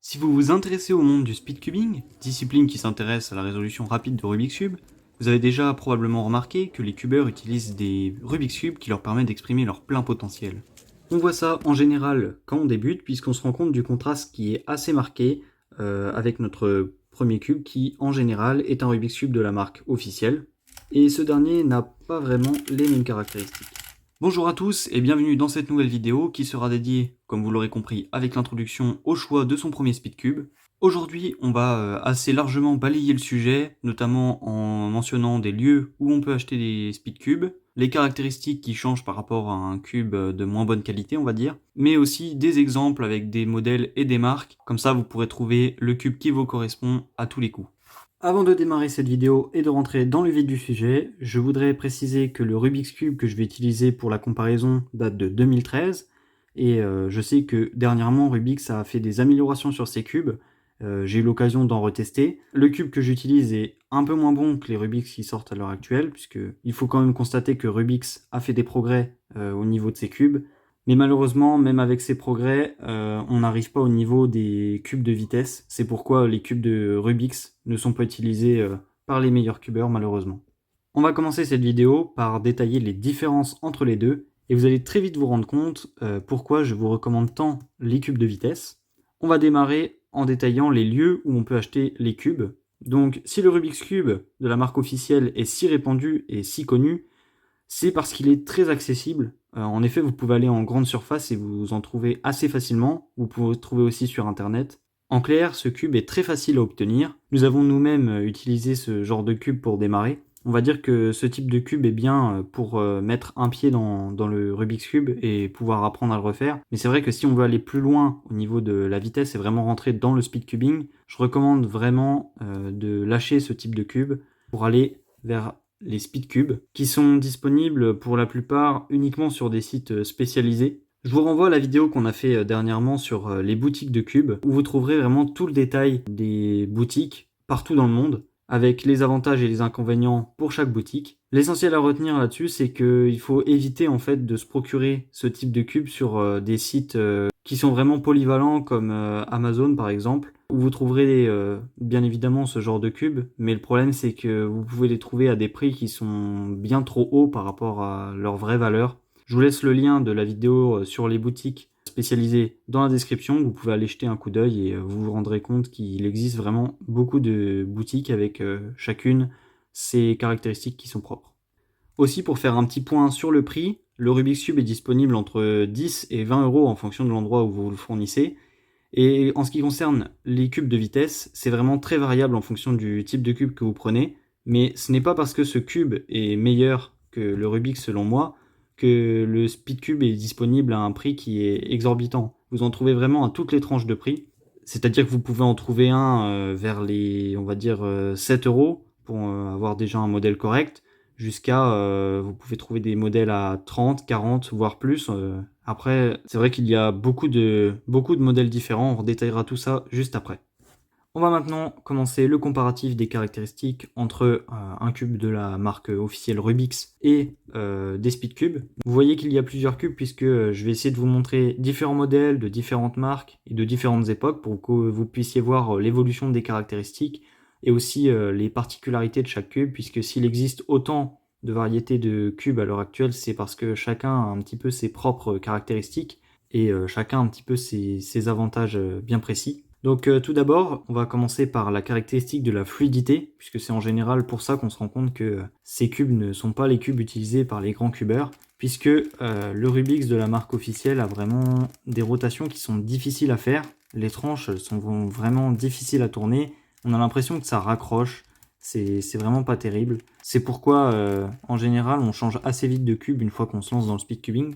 Si vous vous intéressez au monde du speedcubing, discipline qui s'intéresse à la résolution rapide de Rubik's Cube, vous avez déjà probablement remarqué que les cubeurs utilisent des Rubik's Cube qui leur permettent d'exprimer leur plein potentiel. On voit ça en général quand on débute, puisqu'on se rend compte du contraste qui est assez marqué avec notre premier cube qui en général est un Rubik's Cube de la marque officielle, et ce dernier n'a pas vraiment les mêmes caractéristiques. Bonjour à tous et bienvenue dans cette nouvelle vidéo qui sera dédiée, comme vous l'aurez compris, avec l'introduction au choix de son premier speedcube. Aujourd'hui, on va assez largement balayer le sujet, notamment en mentionnant des lieux où on peut acheter des speedcubes, les caractéristiques qui changent par rapport à un cube de moins bonne qualité, on va dire, mais aussi des exemples avec des modèles et des marques, comme ça vous pourrez trouver le cube qui vous correspond à tous les coups. Avant de démarrer cette vidéo et de rentrer dans le vif du sujet, je voudrais préciser que le Rubik's Cube que je vais utiliser pour la comparaison date de 2013 et je sais que dernièrement Rubik's a fait des améliorations sur ses cubes. J'ai eu l'occasion d'en retester. Le cube que j'utilise est un peu moins bon que les Rubik's qui sortent à l'heure actuelle, puisque il faut quand même constater que Rubik's a fait des progrès au niveau de ses cubes. Mais malheureusement, même avec ces progrès, on n'arrive pas au niveau des cubes de vitesse. C'est pourquoi les cubes de Rubik's ne sont pas utilisés par les meilleurs cubeurs, malheureusement. On va commencer cette vidéo par détailler les différences entre les deux, et vous allez très vite vous rendre compte pourquoi je vous recommande tant les cubes de vitesse. On va démarrer en détaillant les lieux où on peut acheter les cubes. Donc, si le Rubik's Cube de la marque officielle est si répandu et si connu, c'est parce qu'il est très accessible. En effet, vous pouvez aller en grande surface et vous en trouvez assez facilement. Vous pouvez le trouver aussi sur internet. En clair, ce cube est très facile à obtenir. Nous avons nous-mêmes utilisé ce genre de cube pour démarrer. On va dire que ce type de cube est bien pour mettre un pied dans le Rubik's Cube et pouvoir apprendre à le refaire. Mais c'est vrai que si on veut aller plus loin au niveau de la vitesse et vraiment rentrer dans le speedcubing, je recommande vraiment de lâcher ce type de cube pour aller vers les speedcubes, qui sont disponibles pour la plupart uniquement sur des sites spécialisés. Je vous renvoie à la vidéo qu'on a fait dernièrement sur les boutiques de cubes, où vous trouverez vraiment tout le détail des boutiques partout dans le monde, avec les avantages et les inconvénients pour chaque boutique. L'essentiel à retenir là-dessus, c'est qu'il faut éviter en fait de se procurer ce type de cube sur des sites qui sont vraiment polyvalents comme Amazon par exemple, où vous trouverez bien évidemment ce genre de cubes, mais le problème c'est que vous pouvez les trouver à des prix qui sont bien trop hauts par rapport à leur vraie valeur. Je vous laisse le lien de la vidéo sur les boutiques spécialisées dans la description, vous pouvez aller jeter un coup d'œil et vous vous rendrez compte qu'il existe vraiment beaucoup de boutiques avec chacune ses caractéristiques qui sont propres. Aussi, pour faire un petit point sur le prix, le Rubik's Cube est disponible entre 10 et 20 euros en fonction de l'endroit où vous le fournissez. Et en ce qui concerne les cubes de vitesse, c'est vraiment très variable en fonction du type de cube que vous prenez. Mais ce n'est pas parce que ce cube est meilleur que le Rubik's selon moi que le Speedcube est disponible à un prix qui est exorbitant. Vous en trouvez vraiment à toutes les tranches de prix. C'est-à-dire que vous pouvez en trouver un vers les, on va dire, 7 euros pour avoir déjà un modèle correct, jusqu'à, vous pouvez trouver des modèles à 30, 40, voire plus. Après, c'est vrai qu'il y a beaucoup de modèles différents, on détaillera tout ça juste après. On va maintenant commencer le comparatif des caractéristiques entre un cube de la marque officielle Rubik's et des Speedcubes. Vous voyez qu'il y a plusieurs cubes puisque je vais essayer de vous montrer différents modèles de différentes marques et de différentes époques pour que vous puissiez voir l'évolution des caractéristiques et aussi les particularités de chaque cube, puisque s'il existe autant de variétés de cubes à l'heure actuelle, c'est parce que chacun a un petit peu ses propres caractéristiques et chacun a un petit peu ses avantages bien précis. Donc tout d'abord, on va commencer par la caractéristique de la fluidité, puisque c'est en général pour ça qu'on se rend compte que ces cubes ne sont pas les cubes utilisés par les grands cubeurs, puisque le Rubik's de la marque officielle a vraiment des rotations qui sont difficiles à faire. Les tranches sont vraiment difficiles à tourner. On a l'impression que ça raccroche. C'est vraiment pas terrible. C'est pourquoi, en général, on change assez vite de cube une fois qu'on se lance dans le speedcubing.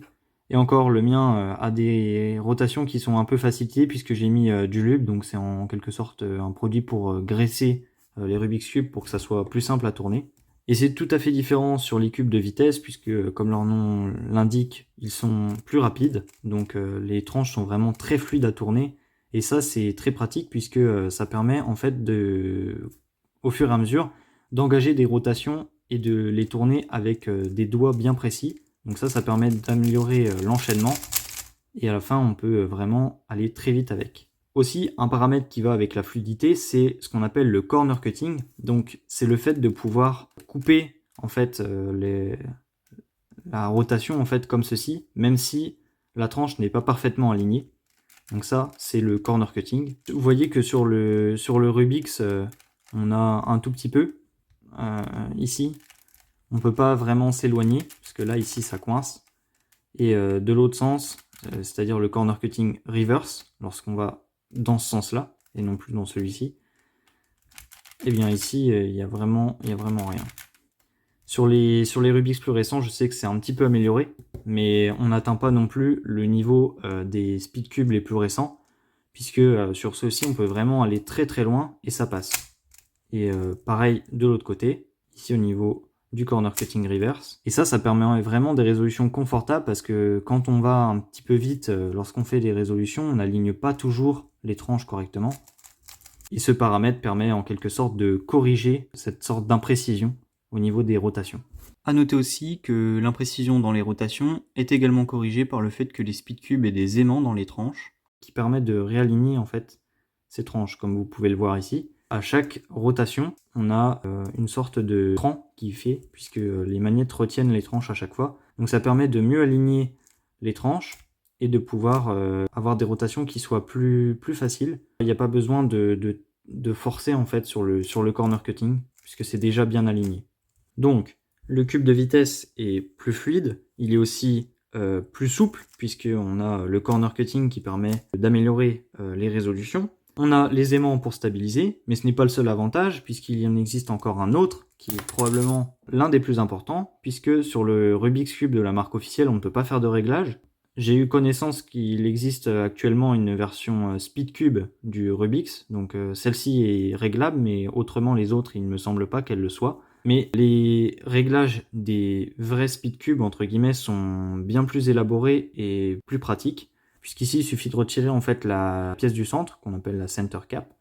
Et encore, le mien a des rotations qui sont un peu facilitées puisque j'ai mis du lube, donc c'est en quelque sorte un produit pour graisser les Rubik's Cube pour que ça soit plus simple à tourner. Et c'est tout à fait différent sur les cubes de vitesse puisque, comme leur nom l'indique, ils sont plus rapides, donc les tranches sont vraiment très fluides à tourner. Et ça, c'est très pratique puisque ça permet en fait au fur et à mesure, d'engager des rotations et de les tourner avec des doigts bien précis. Donc ça permet d'améliorer l'enchaînement et à la fin on peut vraiment aller très vite avec. Aussi, un paramètre qui va avec la fluidité, c'est ce qu'on appelle le corner cutting. Donc, c'est le fait de pouvoir couper en fait la rotation en fait comme ceci, même si la tranche n'est pas parfaitement alignée. Donc ça, c'est le corner cutting. Vous voyez que sur le Rubik's, on a un tout petit peu ici. On ne peut pas vraiment s'éloigner, parce que là, ici, ça coince. Et de l'autre sens, c'est-à-dire le corner cutting reverse, lorsqu'on va dans ce sens-là, et non plus dans celui-ci, et bien ici, il y a vraiment rien. Sur les Rubik's plus récents, je sais que c'est un petit peu amélioré, mais on n'atteint pas non plus le niveau des Speedcube les plus récents, puisque sur ceux-ci, on peut vraiment aller très très loin, et ça passe. Et pareil de l'autre côté, ici au niveau du corner cutting reverse. Et ça permet vraiment des résolutions confortables parce que quand on va un petit peu vite, lorsqu'on fait des résolutions, on n'aligne pas toujours les tranches correctement. Et ce paramètre permet en quelque sorte de corriger cette sorte d'imprécision au niveau des rotations. A noter aussi que l'imprécision dans les rotations est également corrigée par le fait que les Speedcube aient des aimants dans les tranches qui permettent de réaligner en fait ces tranches, comme vous pouvez le voir ici. À chaque rotation, on a une sorte de cran qui fait, puisque les magnettes retiennent les tranches à chaque fois. Donc ça permet de mieux aligner les tranches et de pouvoir avoir des rotations qui soient plus faciles. Il n'y a pas besoin de forcer en fait sur le corner cutting, puisque c'est déjà bien aligné. Donc, le cube de vitesse est plus fluide, il est aussi plus souple, puisqu'on a le corner cutting qui permet d'améliorer les résolutions. On a les aimants pour stabiliser, mais ce n'est pas le seul avantage, puisqu'il y en existe encore un autre, qui est probablement l'un des plus importants, puisque sur le Rubik's Cube de la marque officielle, on ne peut pas faire de réglage. J'ai eu connaissance qu'il existe actuellement une version Speedcube du Rubik's, donc celle-ci est réglable, mais autrement les autres, il ne me semble pas qu'elles le soient. Mais les réglages des vrais Speedcube, entre guillemets, sont bien plus élaborés et plus pratiques, puisqu'ici il suffit de retirer en fait la pièce du centre, qu'on appelle la center cap,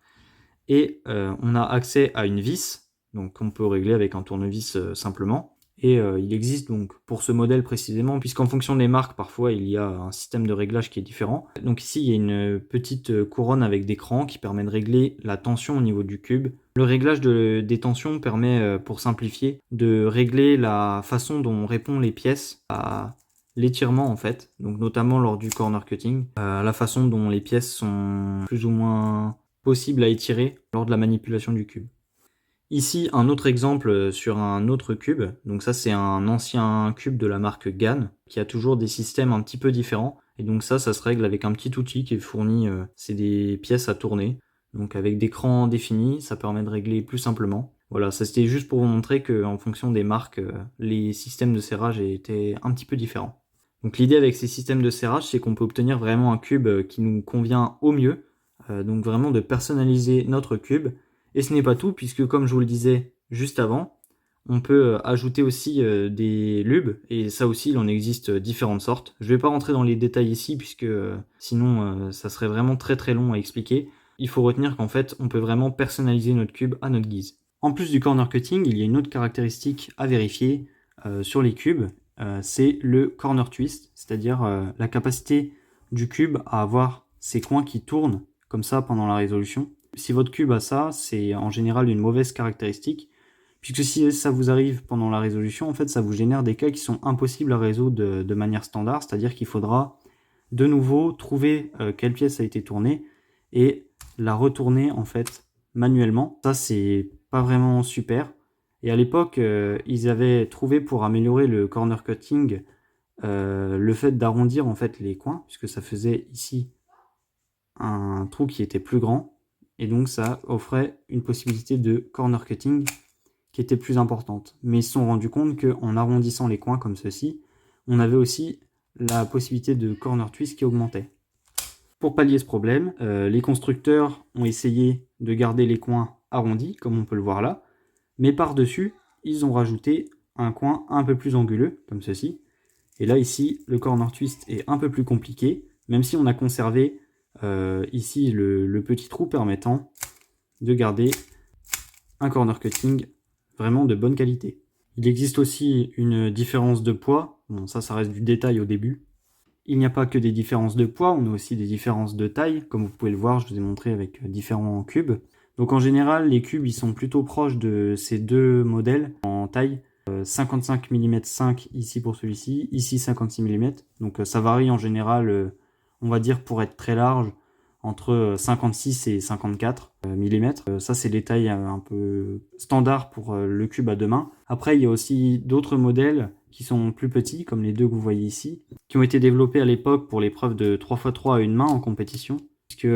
et on a accès à une vis, donc on peut régler avec un tournevis simplement. Et il existe donc pour ce modèle précisément, puisqu'en fonction des marques, parfois il y a un système de réglage qui est différent. Donc ici il y a une petite couronne avec des crans qui permet de régler la tension au niveau du cube. Le réglage des tensions permet, pour simplifier, de régler la façon dont répondent les pièces à l'étirement en fait, donc notamment lors du corner cutting, la façon dont les pièces sont plus ou moins possibles à étirer lors de la manipulation du cube. Ici, un autre exemple sur un autre cube. Donc ça, c'est un ancien cube de la marque GAN qui a toujours des systèmes un petit peu différents. Et donc ça se règle avec un petit outil qui est fourni, c'est des pièces à tourner. Donc avec des crans définis, ça permet de régler plus simplement. Voilà, ça c'était juste pour vous montrer qu'en fonction des marques, les systèmes de serrage étaient un petit peu différents. Donc l'idée avec ces systèmes de serrage, c'est qu'on peut obtenir vraiment un cube qui nous convient au mieux. Donc vraiment de personnaliser notre cube. Et ce n'est pas tout, puisque comme je vous le disais juste avant, on peut ajouter aussi des lubes, et ça aussi il en existe différentes sortes. Je ne vais pas rentrer dans les détails ici, puisque sinon ça serait vraiment très très long à expliquer. Il faut retenir qu'en fait on peut vraiment personnaliser notre cube à notre guise. En plus du corner cutting, il y a une autre caractéristique à vérifier sur les cubes, c'est le corner twist, c'est-à-dire la capacité du cube à avoir ses coins qui tournent comme ça pendant la résolution. Si votre cube a ça, c'est en général une mauvaise caractéristique, puisque si ça vous arrive pendant la résolution, en fait, ça vous génère des cas qui sont impossibles à résoudre de manière standard, c'est-à-dire qu'il faudra de nouveau trouver quelle pièce a été tournée et la retourner en fait manuellement. Ça, c'est pas vraiment super. Et à l'époque, ils avaient trouvé pour améliorer le corner cutting le fait d'arrondir en fait les coins, puisque ça faisait ici un trou qui était plus grand. Et donc ça offrait une possibilité de corner cutting qui était plus importante. Mais ils se sont rendus compte qu'en arrondissant les coins comme ceci, on avait aussi la possibilité de corner twist qui augmentait. Pour pallier ce problème, les constructeurs ont essayé de garder les coins arrondis, comme on peut le voir là, mais par-dessus, ils ont rajouté un coin un peu plus anguleux, comme ceci. Et là, ici, le corner twist est un peu plus compliqué, même si on a conservé ici le petit trou permettant de garder un corner cutting vraiment de bonne qualité. Il existe aussi une différence de poids, bon ça reste du détail au début. Il n'y a pas que des différences de poids, on a aussi des différences de taille. Comme vous pouvez le voir, je vous ai montré avec différents cubes. Donc en général, les cubes ils sont plutôt proches de ces deux modèles en taille. 55 mm 5 ici pour celui-ci, ici 56 mm. Donc ça varie en général, on va dire pour être très large, entre 56 et 54 mm. Ça c'est les tailles un peu standards pour le cube à deux mains. Après il y a aussi d'autres modèles qui sont plus petits, comme les deux que vous voyez ici, qui ont été développés à l'époque pour l'épreuve de 3x3 à une main en compétition, puisque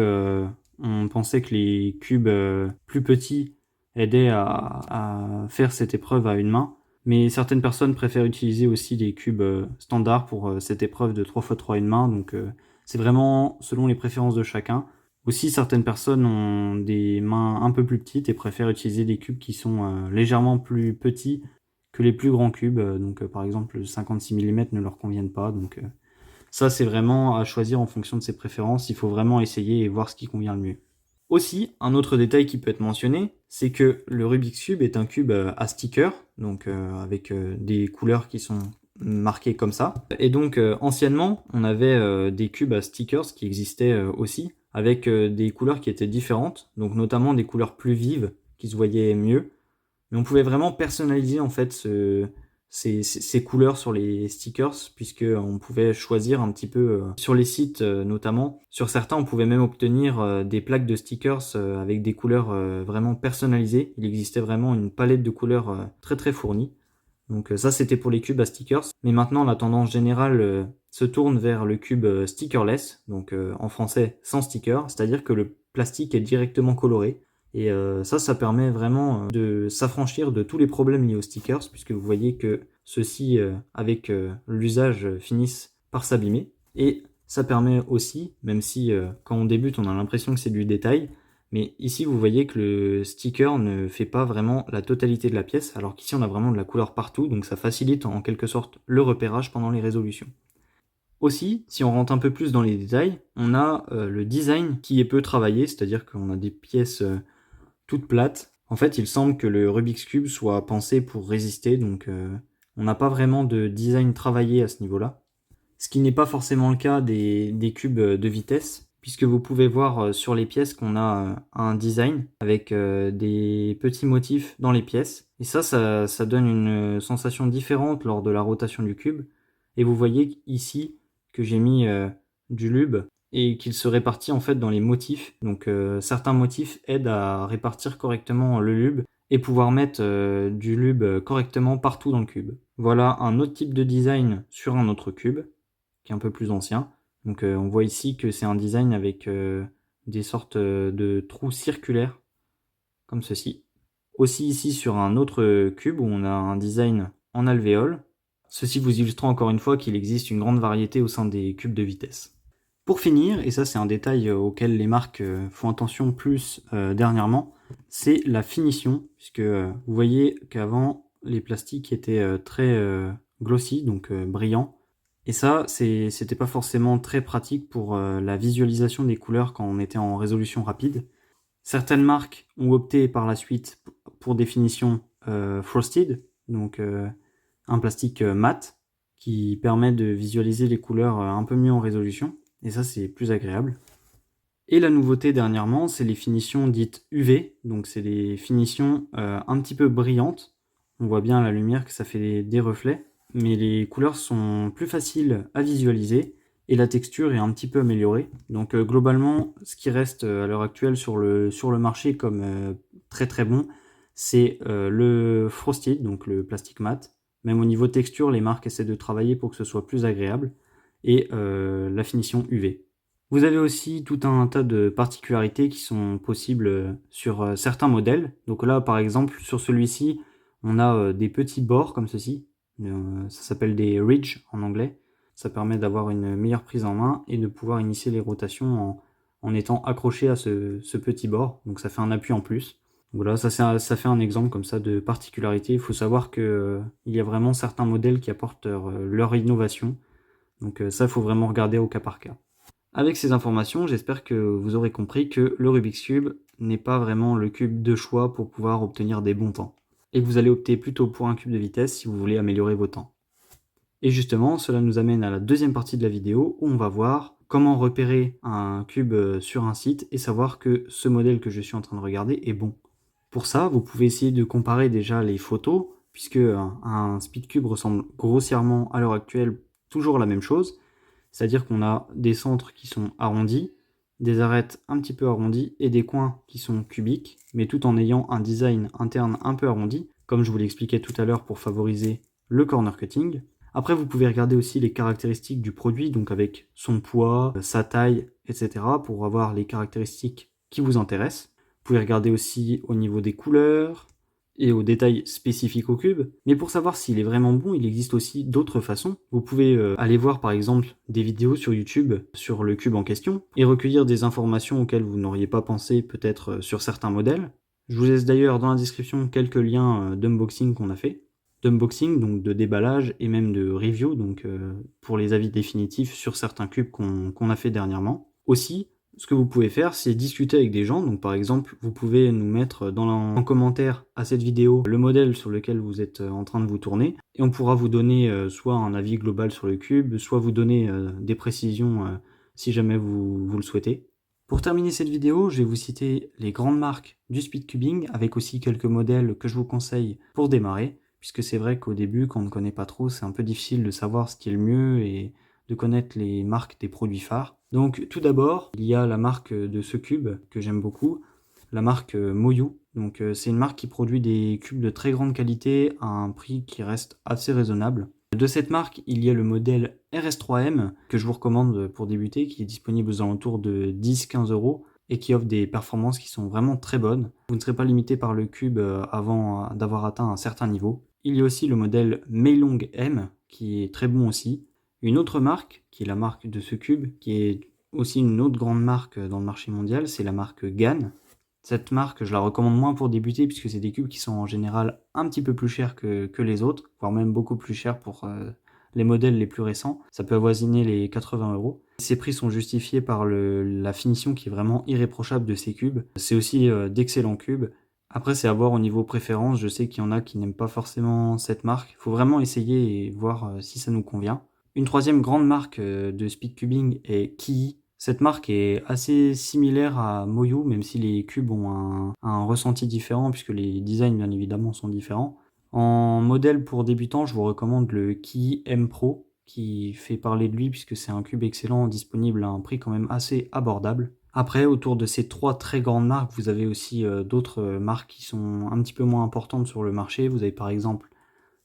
on pensait que les cubes plus petits aidaient à faire cette épreuve à une main. Mais certaines personnes préfèrent utiliser aussi des cubes standards pour cette épreuve de 3x3 à une main, donc c'est vraiment selon les préférences de chacun. Aussi, certaines personnes ont des mains un peu plus petites et préfèrent utiliser des cubes qui sont légèrement plus petits que les plus grands cubes. Donc par exemple, le 56 mm ne leur conviennent pas. Donc ça, c'est vraiment à choisir en fonction de ses préférences. Il faut vraiment essayer et voir ce qui convient le mieux. Aussi, un autre détail qui peut être mentionné, c'est que le Rubik's Cube est un cube à sticker, donc avec des couleurs qui sont marquées comme ça. Et donc anciennement, on avait des cubes à stickers qui existaient aussi, avec des couleurs qui étaient différentes, donc notamment des couleurs plus vives, qui se voyaient mieux. Mais on pouvait vraiment personnaliser en fait ces couleurs sur les stickers, puisque on pouvait choisir un petit peu sur les sites notamment. Sur certains, on pouvait même obtenir des plaques de stickers avec des couleurs vraiment personnalisées. Il existait vraiment une palette de couleurs très très fournie. Donc ça, c'était pour les cubes à stickers. Mais maintenant, la tendance générale se tourne vers le cube stickerless, donc en français sans sticker, c'est-à-dire que le plastique est directement coloré. Et ça permet vraiment de s'affranchir de tous les problèmes liés aux stickers, puisque vous voyez que ceux-ci, avec l'usage, finissent par s'abîmer. Et ça permet aussi, même si quand on débute, on a l'impression que c'est du détail, mais ici, vous voyez que le sticker ne fait pas vraiment la totalité de la pièce, alors qu'ici, on a vraiment de la couleur partout, donc ça facilite en quelque sorte le repérage pendant les résolutions. Aussi, si on rentre un peu plus dans les détails, on a le design qui est peu travaillé, c'est-à-dire qu'on a des pièces toutes plates. En fait, il semble que le Rubik's Cube soit pensé pour résister, donc on n'a pas vraiment de design travaillé à ce niveau-là. Ce qui n'est pas forcément le cas des cubes de vitesse, puisque vous pouvez voir sur les pièces qu'on a un design avec des petits motifs dans les pièces. Et ça donne une sensation différente lors de la rotation du cube. Et vous voyez ici que j'ai mis du lube et qu'il se répartit en fait dans les motifs. Donc certains motifs aident à répartir correctement le lube et pouvoir mettre du lube correctement partout dans le cube. Voilà un autre type de design sur un autre cube qui est un peu plus ancien. Donc on voit ici que c'est un design avec des sortes de trous circulaires, comme ceci. Aussi ici sur un autre cube où on a un design en alvéole. Ceci vous illustrant encore une fois qu'il existe une grande variété au sein des cubes de vitesse. Pour finir, et ça c'est un détail auquel les marques font attention plus dernièrement, c'est la finition, puisque vous voyez qu'avant les plastiques étaient très glossy, donc brillants. Et ça, c'était pas forcément très pratique pour la visualisation des couleurs quand on était en résolution rapide. Certaines marques ont opté par la suite pour des finitions frosted, donc un plastique mat qui permet de visualiser les couleurs un peu mieux en résolution. Et ça, c'est plus agréable. Et la nouveauté dernièrement, c'est les finitions dites UV, donc c'est des finitions un petit peu brillantes. On voit bien à la lumière que ça fait des reflets, mais les couleurs sont plus faciles à visualiser et la texture est un petit peu améliorée. Donc globalement, ce qui reste à l'heure actuelle sur le marché comme très très bon, c'est le frosted, donc le plastique mat. Même au niveau texture, les marques essaient de travailler pour que ce soit plus agréable, et la finition UV. Vous avez aussi tout un tas de particularités qui sont possibles sur certains modèles. Donc là, par exemple, sur celui-ci, on a des petits bords comme ceci. Ça s'appelle des ridges en anglais. Ça permet d'avoir une meilleure prise en main et de pouvoir initier les rotations en étant accroché à ce petit bord. Donc ça fait un appui en plus. Voilà, ça fait un exemple comme ça de particularité. Il faut savoir que il y a vraiment certains modèles qui apportent leur innovation. Donc ça, il faut vraiment regarder au cas par cas. Avec ces informations, j'espère que vous aurez compris que le Rubik's Cube n'est pas vraiment le cube de choix pour pouvoir obtenir des bons temps. Et que vous allez opter plutôt pour un cube de vitesse si vous voulez améliorer vos temps. Et justement, cela nous amène à la deuxième partie de la vidéo où on va voir comment repérer un cube sur un site et savoir que ce modèle que je suis en train de regarder est bon. Pour ça, vous pouvez essayer de comparer déjà les photos, puisque un SpeedCube ressemble grossièrement à l'heure actuelle toujours la même chose, c'est-à-dire qu'on a des centres qui sont arrondis, des arêtes un petit peu arrondies et des coins qui sont cubiques, mais tout en ayant un design interne un peu arrondi, comme je vous l'expliquais tout à l'heure pour favoriser le corner cutting. Après, vous pouvez regarder aussi les caractéristiques du produit, donc avec son poids, sa taille, etc. pour avoir les caractéristiques qui vous intéressent. Vous pouvez regarder aussi au niveau des couleurs et aux détails spécifiques au cube. Mais pour savoir s'il est vraiment bon, il existe aussi d'autres façons. Vous pouvez aller voir par exemple des vidéos sur YouTube sur le cube en question et recueillir des informations auxquelles vous n'auriez pas pensé peut-être sur certains modèles. Je vous laisse d'ailleurs dans la description quelques liens d'unboxing qu'on a fait. D'unboxing, donc de déballage et même de review, donc pour les avis définitifs sur certains cubes qu'on a fait dernièrement. Aussi, ce que vous pouvez faire, c'est discuter avec des gens. Donc par exemple, vous pouvez nous mettre en commentaire à cette vidéo le modèle sur lequel vous êtes en train de vous tourner. Et on pourra vous donner soit un avis global sur le cube, soit vous donner des précisions si jamais vous le souhaitez. Pour terminer cette vidéo, je vais vous citer les grandes marques du speedcubing, avec aussi quelques modèles que je vous conseille pour démarrer, puisque c'est vrai qu'au début, quand on ne connaît pas trop, c'est un peu difficile de savoir ce qui est le mieux et de connaître les marques des produits phares. Donc tout d'abord, il y a la marque de ce cube que j'aime beaucoup, la marque Moyu. Donc c'est une marque qui produit des cubes de très grande qualité à un prix qui reste assez raisonnable. De cette marque, il y a le modèle RS3M que je vous recommande pour débuter, qui est disponible aux alentours de 10-15 € et qui offre des performances qui sont vraiment très bonnes. Vous ne serez pas limité par le cube avant d'avoir atteint un certain niveau. Il y a aussi le modèle Meilong M qui est très bon aussi. Une autre marque, qui est la marque de ce cube, qui est aussi une autre grande marque dans le marché mondial, c'est la marque GAN. Cette marque, je la recommande moins pour débuter puisque c'est des cubes qui sont en général un petit peu plus chers que les autres, voire même beaucoup plus chers pour les modèles les plus récents. Ça peut avoisiner les 80 €. Ces prix sont justifiés par la finition qui est vraiment irréprochable de ces cubes. C'est aussi d'excellents cubes. Après, c'est à voir au niveau préférence. Je sais qu'il y en a qui n'aiment pas forcément cette marque. Il faut vraiment essayer et voir si ça nous convient. Une troisième grande marque de speedcubing est Kiyi. Cette marque est assez similaire à Moyu, même si les cubes ont un ressenti différent, puisque les designs, bien évidemment, sont différents. En modèle pour débutants, je vous recommande le Kiyi M Pro, qui fait parler de lui, puisque c'est un cube excellent, disponible à un prix quand même assez abordable. Après, autour de ces trois très grandes marques, vous avez aussi d'autres marques qui sont un petit peu moins importantes sur le marché. Vous avez par exemple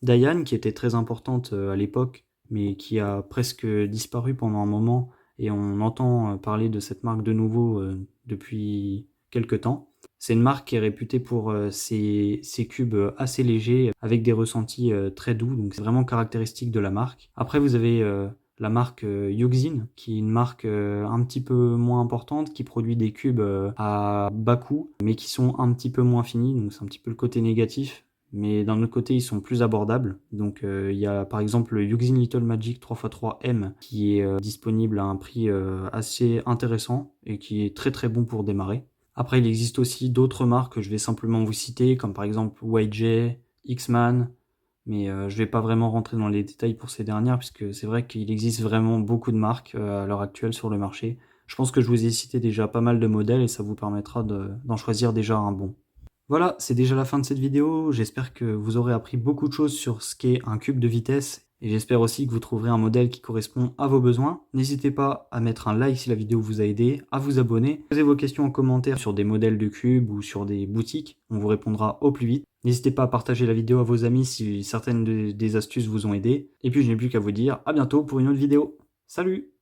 Dayan, qui était très importante à l'époque, mais qui a presque disparu pendant un moment, et on entend parler de cette marque de nouveau depuis quelques temps. C'est une marque qui est réputée pour ses cubes assez légers, avec des ressentis très doux, donc c'est vraiment caractéristique de la marque. Après, vous avez la marque Yuxin, qui est une marque un petit peu moins importante, qui produit des cubes à bas coût, mais qui sont un petit peu moins finis, donc c'est un petit peu le côté négatif. Mais d'un autre côté, ils sont plus abordables. Donc il y a par exemple le Yuxin Little Magic 3x3M qui est disponible à un prix assez intéressant et qui est très très bon pour démarrer. Après, il existe aussi d'autres marques que je vais simplement vous citer, comme par exemple YJ, X-Man, mais je vais pas vraiment rentrer dans les détails pour ces dernières, puisque c'est vrai qu'il existe vraiment beaucoup de marques à l'heure actuelle sur le marché. Je pense que je vous ai cité déjà pas mal de modèles et ça vous permettra d'en choisir déjà un bon. Voilà, c'est déjà la fin de cette vidéo. J'espère que vous aurez appris beaucoup de choses sur ce qu'est un cube de vitesse et j'espère aussi que vous trouverez un modèle qui correspond à vos besoins. N'hésitez pas à mettre un like si la vidéo vous a aidé, à vous abonner, posez vos questions en commentaire sur des modèles de cubes ou sur des boutiques, on vous répondra au plus vite. N'hésitez pas à partager la vidéo à vos amis si certaines des astuces vous ont aidé. Et puis je n'ai plus qu'à vous dire à bientôt pour une autre vidéo. Salut!